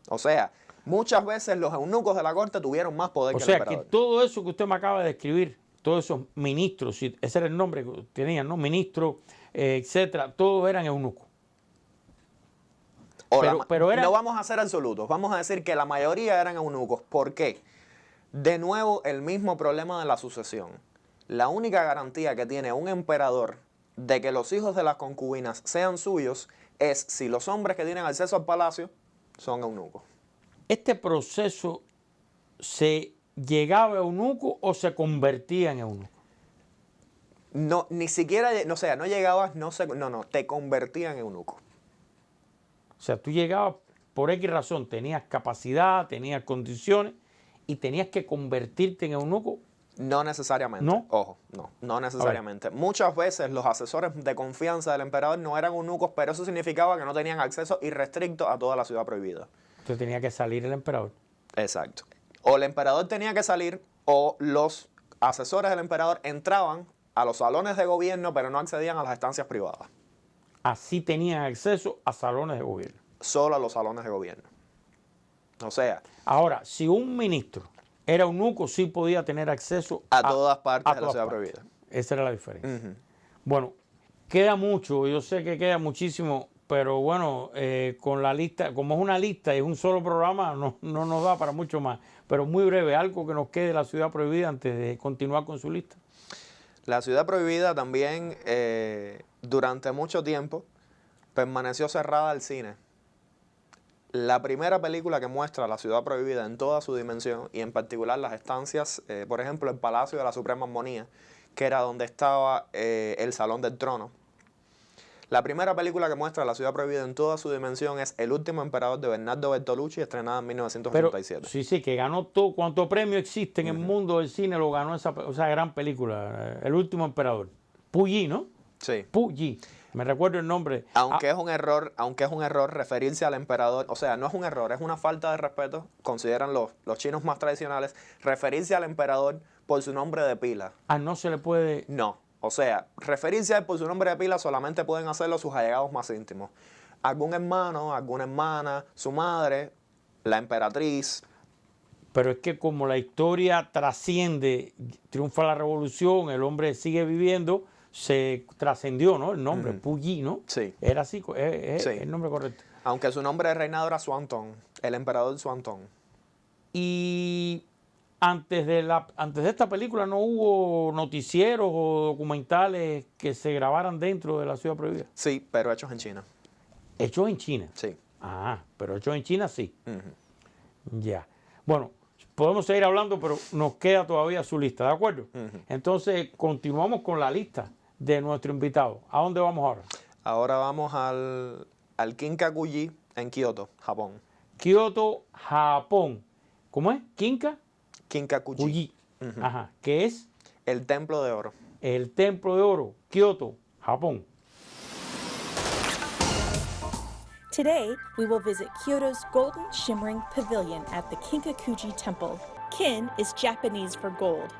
O sea, muchas veces los eunucos de la corte tuvieron más poder que el emperador. O sea, que todo eso que usted me acaba de describir, todos esos ministros, ese era el nombre que tenían, ¿no? Ministros, etcétera, todos eran eunucos. Pero no vamos a ser absolutos, vamos a decir que la mayoría eran eunucos. ¿Por qué? De nuevo, el mismo problema de la sucesión. La única garantía que tiene un emperador de que los hijos de las concubinas sean suyos es si los hombres que tienen acceso al palacio son eunucos. ¿Este proceso se llegaba a eunuco o se convertía en eunuco? No, ni siquiera, o sea, no llegabas, te convertían en eunuco. O sea, tú llegabas por X razón, tenías capacidad, tenías condiciones y tenías que convertirte en eunuco. No necesariamente. ¿No? Ojo, no necesariamente. Muchas veces los asesores de confianza del emperador no eran eunucos, pero eso significaba que no tenían acceso irrestricto a toda la ciudad prohibida. Entonces tenía que salir el emperador. Exacto. O el emperador tenía que salir, o los asesores del emperador entraban a los salones de gobierno, pero no accedían a las estancias privadas. Así tenían acceso a salones de gobierno. Solo a los salones de gobierno. O sea... Ahora, si un ministro era eunuco, sí podía tener acceso a todas partes de la ciudad prohibida. Esa era la diferencia. Bueno, queda mucho, yo sé que queda muchísimo, pero bueno, con la lista, como es una lista y es un solo programa, no nos da para mucho más. Pero muy breve, algo que nos quede de la ciudad prohibida antes de continuar con su lista. La ciudad prohibida también, durante mucho tiempo, permaneció cerrada al cine. La primera película que muestra la ciudad prohibida en toda su dimensión, y en particular las estancias, por ejemplo, el Palacio de la Suprema Armonía, que era donde estaba el Salón del Trono. La primera película que muestra la ciudad prohibida en toda su dimensión es El último emperador de Bernardo Bertolucci, estrenada en 1987. Pero, sí, que ganó todo, cuanto premio existe en el mundo del cine, lo ganó esa gran película, El último emperador. Puyi, ¿no? Sí. Puyi. Me recuerdo el nombre. Aunque es un error referirse al emperador, o sea, no es un error, es una falta de respeto, consideran los chinos más tradicionales, referirse al emperador por su nombre de pila. No se le puede... No, o sea, referirse a él por su nombre de pila solamente pueden hacerlo sus allegados más íntimos. Algún hermano, alguna hermana, su madre, la emperatriz. Pero es que como la historia trasciende, triunfa la revolución, el hombre sigue viviendo, se trascendió, ¿no? El nombre, Puyi, ¿no? Sí. Era así, es sí. El nombre correcto. Aunque su nombre de reinado era Xuantong, el emperador Xuantong. Y Antes de esta película no hubo noticieros o documentales que se grabaran dentro de la Ciudad Prohibida. Sí, pero hechos en China. Hechos en China. Sí. Ah, pero hechos en China sí. Ujú. Ya. Bueno, podemos seguir hablando, pero nos queda todavía su lista, ¿de acuerdo? Entonces, continuamos con la lista de nuestro invitado. ¿A dónde vamos ahora? Ahora vamos al Kinkakuji en Kioto, Japón. Kioto, Japón. ¿Cómo es? Kinkakuji. Kuji. Ajá. ¿Qué es? El Templo de Oro. El Templo de Oro, Kioto, Japón. Today, we will visit Kyoto's golden shimmering pavilion at the Kinkakuji Temple. Kin is Japanese for gold,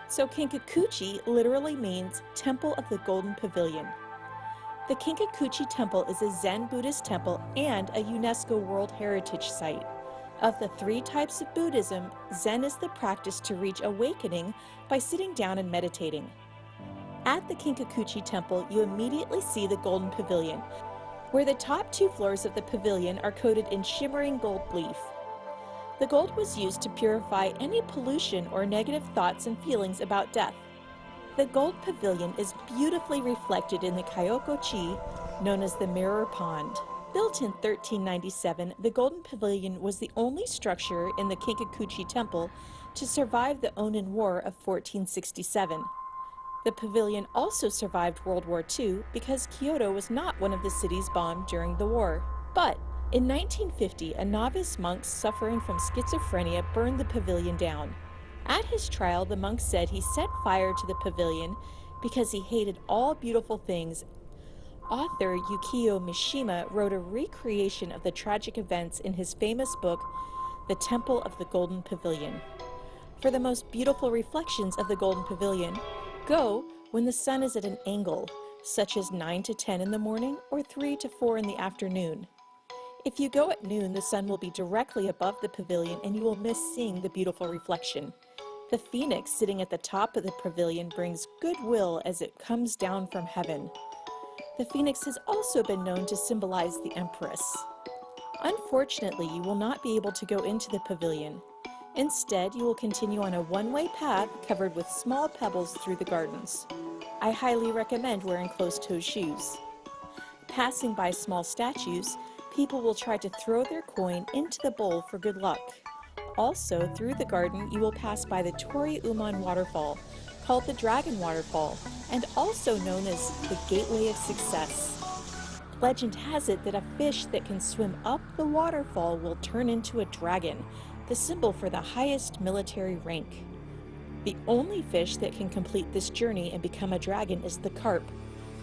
so Kinkakuji literally means Temple of the Golden Pavilion. The Kinkakuji Temple is a Zen Buddhist temple and a UNESCO World Heritage Site. Of the 3 types of Buddhism, Zen is the practice to reach awakening by sitting down and meditating. At the Kinkakuji Temple, you immediately see the Golden Pavilion, where the top 2 floors of the pavilion are coated in shimmering gold leaf. The gold was used to purify any pollution or negative thoughts and feelings about death. The gold pavilion is beautifully reflected in the Kyoko-chi, known as the Mirror Pond. Built in 1397, the Golden Pavilion was the only structure in the Kinkakuji Temple to survive the Onin War of 1467. The pavilion also survived World War II because Kyoto was not one of the cities bombed during the war. But in 1950, a novice monk suffering from schizophrenia burned the pavilion down. At his trial, the monk said he set fire to the pavilion because he hated all beautiful things. Author Yukio Mishima wrote a recreation of the tragic events in his famous book, The Temple of the Golden Pavilion. For the most beautiful reflections of the Golden Pavilion, go when the sun is at an angle, such as 9 to 10 in the morning or 3 to 4 in the afternoon. If you go at noon, the sun will be directly above the pavilion and you will miss seeing the beautiful reflection. The phoenix sitting at the top of the pavilion brings goodwill as it comes down from heaven. The phoenix has also been known to symbolize the Empress. Unfortunately, you will not be able to go into the pavilion. Instead, you will continue on a one-way path covered with small pebbles through the gardens. I highly recommend wearing closed-toed shoes. Passing by small statues, people will try to throw their coin into the bowl for good luck. Also, through the garden, you will pass by the Tori Uman waterfall, called the Dragon Waterfall, and also known as the Gateway of Success. Legend has it that a fish that can swim up the waterfall will turn into a dragon, the symbol for the highest military rank. The only fish that can complete this journey and become a dragon is the carp.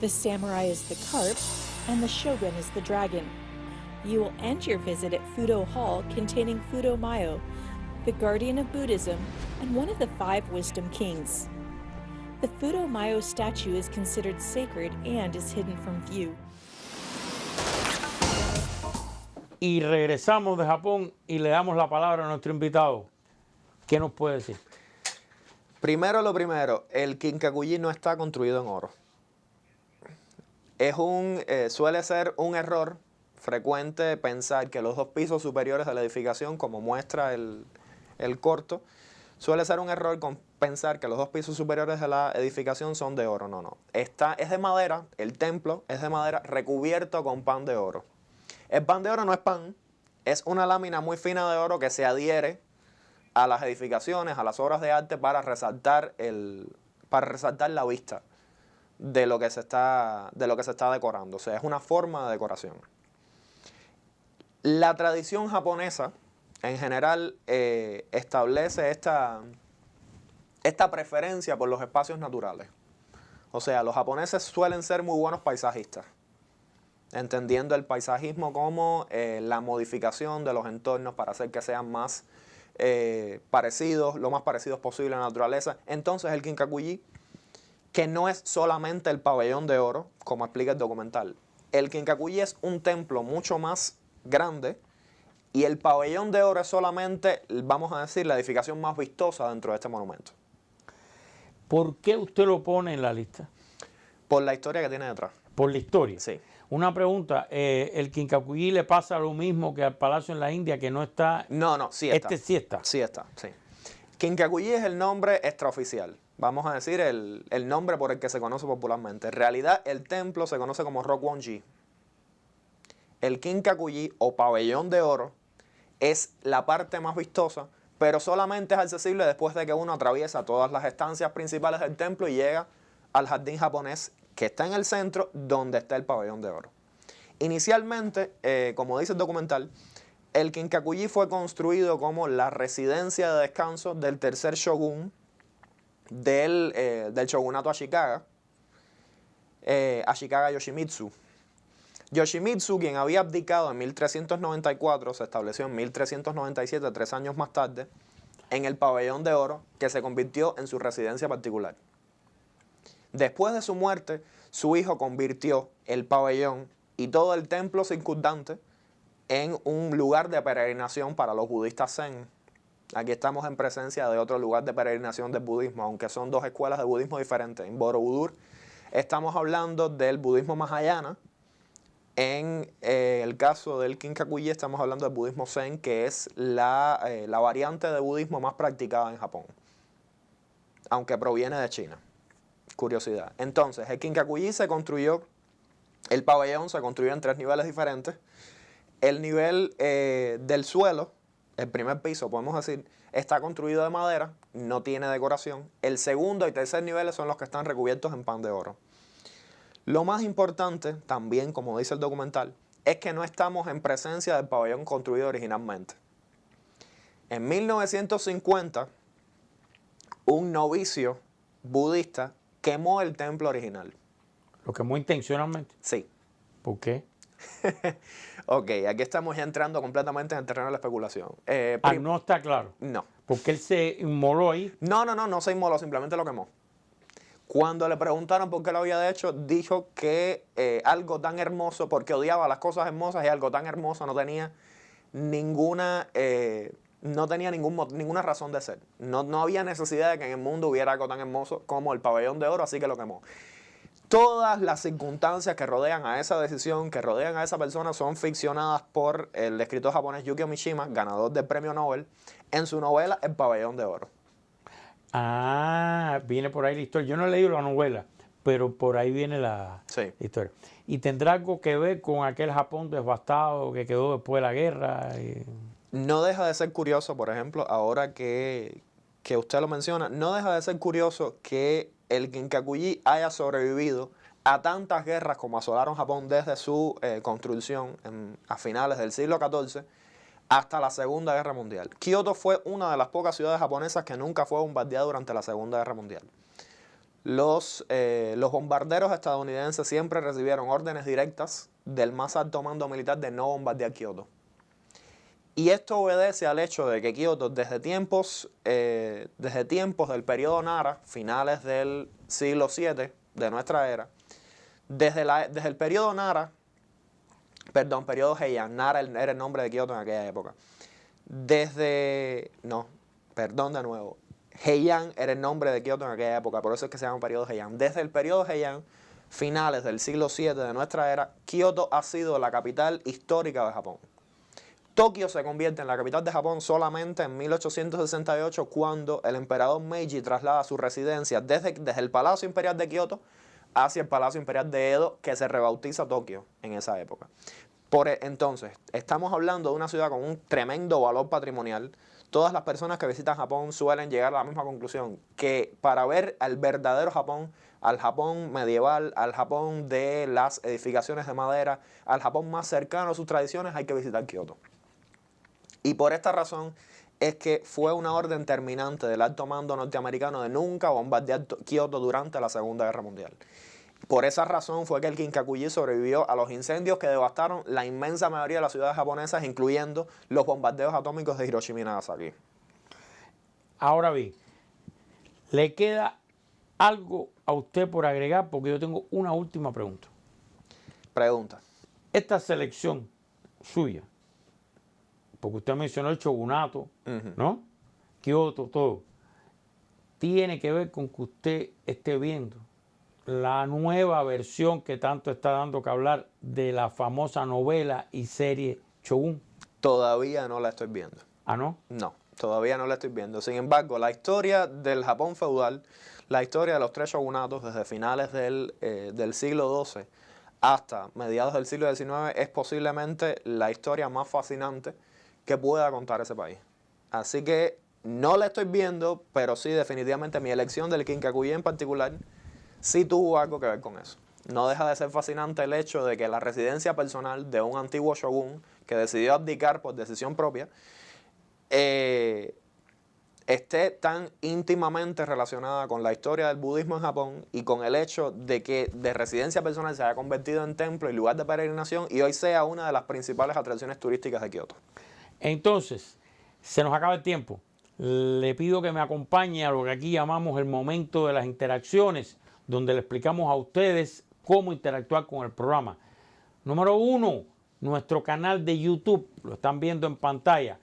The samurai is the carp, and the shogun is the dragon. You will end your visit at Fudo Hall, containing Fudo Mayo, the guardian of Buddhism and one of the 5 wisdom kings. The Fudo Mayo statue is considered sacred and is hidden from view. Y regresamos de Japón y le damos la palabra a nuestro invitado. ¿Qué nos puede decir? Primero lo primero, el Kinkakuji no está construido en oro. Suele ser un error frecuente pensar que los 2 pisos superiores de la edificación, como muestra el corto, suele ser un error pensar que los 2 pisos superiores de la edificación son de oro. No. Es de madera, el templo es de madera recubierto con pan de oro. El pan de oro no es pan, es una lámina muy fina de oro que se adhiere a las edificaciones, a las obras de arte para resaltar la vista de lo que se está decorando. O sea, es una forma de decoración. La tradición japonesa, en general, establece esta preferencia por los espacios naturales. O sea, los japoneses suelen ser muy buenos paisajistas, entendiendo el paisajismo como la modificación de los entornos para hacer que sean más parecidos, lo más parecidos posible a la naturaleza. Entonces el Kinkakuji, que no es solamente el pabellón de oro, como explica el documental. El Kinkakuji es un templo mucho más grande y el pabellón de oro es solamente, vamos a decir, la edificación más vistosa dentro de este monumento. ¿Por qué usted lo pone en la lista? Por la historia que tiene detrás. Por la historia. Sí. Una pregunta, ¿el Kinkakuji le pasa lo mismo que al Palacio en la India, que no está? No, sí está. Este sí está. Sí está, sí. Kinkakuji es el nombre extraoficial. Vamos a decir el nombre por el que se conoce popularmente. En realidad, el templo se conoce como Rokwon-ji. El Kinkakuji, o pabellón de oro, es la parte más vistosa, pero solamente es accesible después de que uno atraviesa todas las estancias principales del templo y llega al jardín japonés que está en el centro, donde está el pabellón de oro. Inicialmente, como dice el documental, el Kinkakuji fue construido como la residencia de descanso del tercer shogun del shogunato Ashikaga, Ashikaga Yoshimitsu. Yoshimitsu, quien había abdicado en 1394, se estableció en 1397, 3 años más tarde, en el pabellón de oro, que se convirtió en su residencia particular. Después de su muerte, su hijo convirtió el pabellón y todo el templo circundante en un lugar de peregrinación para los budistas zen. Aquí estamos en presencia de otro lugar de peregrinación del budismo, aunque son dos escuelas de budismo diferentes. En Borobudur estamos hablando del budismo mahayana. En el caso del Kinkakuji estamos hablando del budismo zen, que es la variante de budismo más practicada en Japón, aunque proviene de China. Curiosidad. Entonces, el Kinkakuji se construyó, el pabellón se construyó en 3 niveles diferentes. El nivel del suelo, el primer piso, podemos decir, está construido de madera, no tiene decoración. El segundo y tercer niveles son los que están recubiertos en pan de oro. Lo más importante, también como dice el documental, es que no estamos en presencia del pabellón construido originalmente. En 1950, un novicio budista quemó el templo original. ¿Lo quemó intencionalmente? Sí. ¿Por qué? Ok, aquí estamos ya entrando completamente en el terreno de la especulación. No está claro. No. Porque él se inmoló ahí. No se inmoló, simplemente lo quemó. Cuando le preguntaron por qué lo había hecho, dijo que algo tan hermoso, porque odiaba las cosas hermosas, y algo tan hermoso no tenía ninguna razón de ser. No había necesidad de que en el mundo hubiera algo tan hermoso como el pabellón de oro, así que lo quemó. Todas las circunstancias que rodean a esa decisión, que rodean a esa persona, son ficcionadas por el escritor japonés Yukio Mishima, ganador del premio Nobel, en su novela El pabellón de oro. Ah, viene por ahí la historia. Yo no he leído la novela, pero por ahí viene la historia. ¿Y tendrá algo que ver con aquel Japón devastado que quedó después de la guerra? No deja de ser curioso, por ejemplo, ahora que usted lo menciona, no deja de ser curioso que el Kinkakuji haya sobrevivido a tantas guerras como asolaron Japón desde su construcción a finales del siglo XIV hasta la Segunda Guerra Mundial. Kioto fue una de las pocas ciudades japonesas que nunca fue bombardeada durante la Segunda Guerra Mundial. Los bombarderos estadounidenses siempre recibieron órdenes directas del más alto mando militar de no bombardear Kioto. Y esto obedece al hecho de que Kioto, desde tiempos del periodo Nara, finales del siglo VII de nuestra era, desde el periodo Nara, periodo Heian, Nara era el nombre de Kioto en aquella época. Heian era el nombre de Kioto en aquella época, por eso es que se llama periodo Heian. Desde el periodo Heian, finales del siglo VII de nuestra era, Kioto ha sido la capital histórica de Japón. Tokio se convierte en la capital de Japón solamente en 1868, cuando el emperador Meiji traslada su residencia desde el Palacio Imperial de Kioto hacia el Palacio Imperial de Edo, que se rebautiza Tokio en esa época. Entonces, estamos hablando de una ciudad con un tremendo valor patrimonial. Todas las personas que visitan Japón suelen llegar a la misma conclusión, que para ver al verdadero Japón, al Japón medieval, al Japón de las edificaciones de madera, al Japón más cercano a sus tradiciones, hay que visitar Kioto. Y por esta razón es que fue una orden terminante del alto mando norteamericano de nunca bombardear Kioto durante la Segunda Guerra Mundial. Por esa razón fue que el Kinkakuji sobrevivió a los incendios que devastaron la inmensa mayoría de las ciudades japonesas, incluyendo los bombardeos atómicos de Hiroshima y Nagasaki. Ahora bien, ¿le queda algo a usted por agregar? Porque yo tengo una última pregunta. Pregunta. Esta selección suya, porque usted mencionó el shogunato, ¿no? Kioto, todo, tiene que ver con que usted esté viendo la nueva versión que tanto está dando que hablar de la famosa novela y serie Shogun. Todavía no la estoy viendo. ¿Ah, no? No, todavía no la estoy viendo. Sin embargo, la historia del Japón feudal, la historia de los 3 shogunatos desde finales del siglo XII hasta mediados del siglo XIX es posiblemente la historia más fascinante que pueda contar ese país. Así que no la estoy viendo, pero sí definitivamente mi elección del Kinkakuji en particular sí tuvo algo que ver con eso. No deja de ser fascinante el hecho de que la residencia personal de un antiguo shogun que decidió abdicar por decisión propia esté tan íntimamente relacionada con la historia del budismo en Japón y con el hecho de que de residencia personal se haya convertido en templo y lugar de peregrinación y hoy sea una de las principales atracciones turísticas de Kioto. Entonces, se nos acaba el tiempo. Le pido que me acompañe a lo que aquí llamamos el momento de las interacciones, donde le explicamos a ustedes cómo interactuar con el programa. Número 1, nuestro canal de YouTube, lo están viendo en pantalla.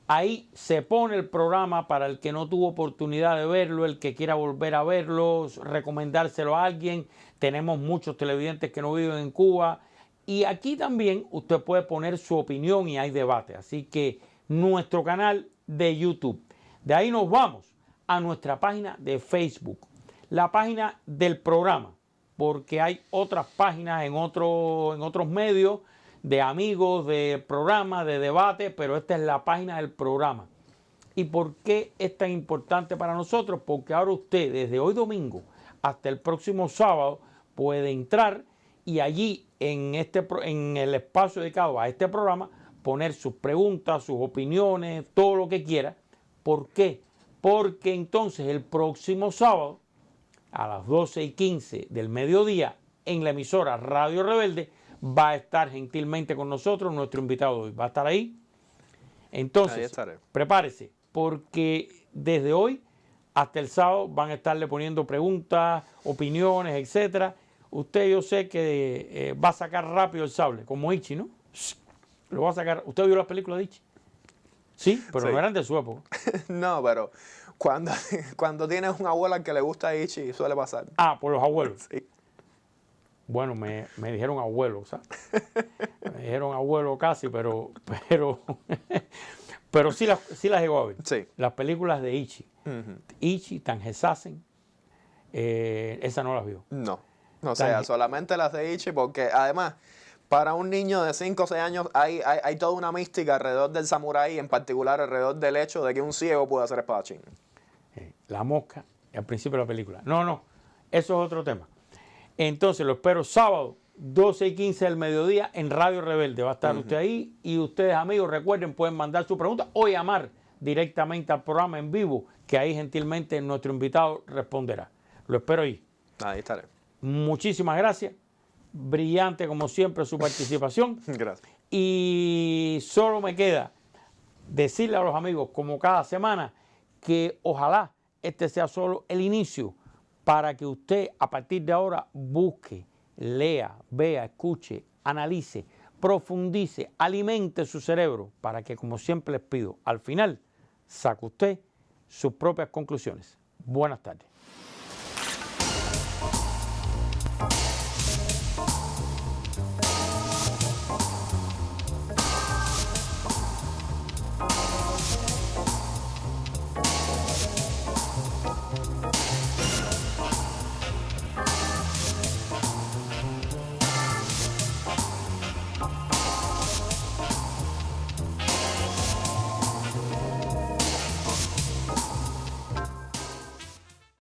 Ahí se pone el programa para el que no tuvo oportunidad de verlo, el que quiera volver a verlo, recomendárselo a alguien. Tenemos muchos televidentes que no viven en Cuba. Y aquí también usted puede poner su opinión y hay debate. Así que nuestro canal de YouTube. De ahí nos vamos a nuestra página de Facebook, la página del programa, porque hay otras páginas en otros medios de amigos, de programas, de debate, pero esta es la página del programa. ¿Y por qué es tan importante para nosotros? Porque ahora usted, desde hoy domingo hasta el próximo sábado, puede entrar y allí en el espacio dedicado a este programa poner sus preguntas, sus opiniones, todo lo que quiera. ¿Por qué? Porque entonces el próximo sábado a las 12:15 del mediodía en la emisora Radio Rebelde va a estar gentilmente con nosotros nuestro invitado de hoy. Va a estar ahí. Entonces, prepárese, porque desde hoy hasta el sábado van a estarle poniendo preguntas, opiniones, etcétera. Usted, yo sé que va a sacar rápido el sable, como Ichi, ¿no? Lo va a sacar. ¿Usted vio las películas de Ichi? Sí, pero sí. No eran de su época. No, pero cuando tienes una abuela que le gusta Ichi, suele pasar. Ah, por los abuelos. Sí. Bueno, me dijeron abuelo, ¿sabes? Me dijeron abuelo casi, pero sí las llegó a ver. Sí. Las películas de Ichi. Ichi, Tangesasen, esa no las vio. No, o sea, solamente las de Ichi, porque además, para un niño de 5 o 6 años hay toda una mística alrededor del samurái, en particular alrededor del hecho de que un ciego puede ser espadachín. La mosca, al principio de la película. No, eso es otro tema. Entonces lo espero sábado, 12:15 del mediodía en Radio Rebelde. Va a estar usted ahí y ustedes, amigos, recuerden, pueden mandar su pregunta o llamar directamente al programa en vivo, que ahí gentilmente nuestro invitado responderá. Lo espero ahí. Ahí estaré. Muchísimas gracias. Brillante como siempre su participación. Gracias. Y solo me queda decirle a los amigos, como cada semana, que ojalá este sea solo el inicio para que usted a partir de ahora busque, lea, vea, escuche, analice, profundice, alimente su cerebro para que, como siempre les pido, al final saque usted sus propias conclusiones. Buenas tardes.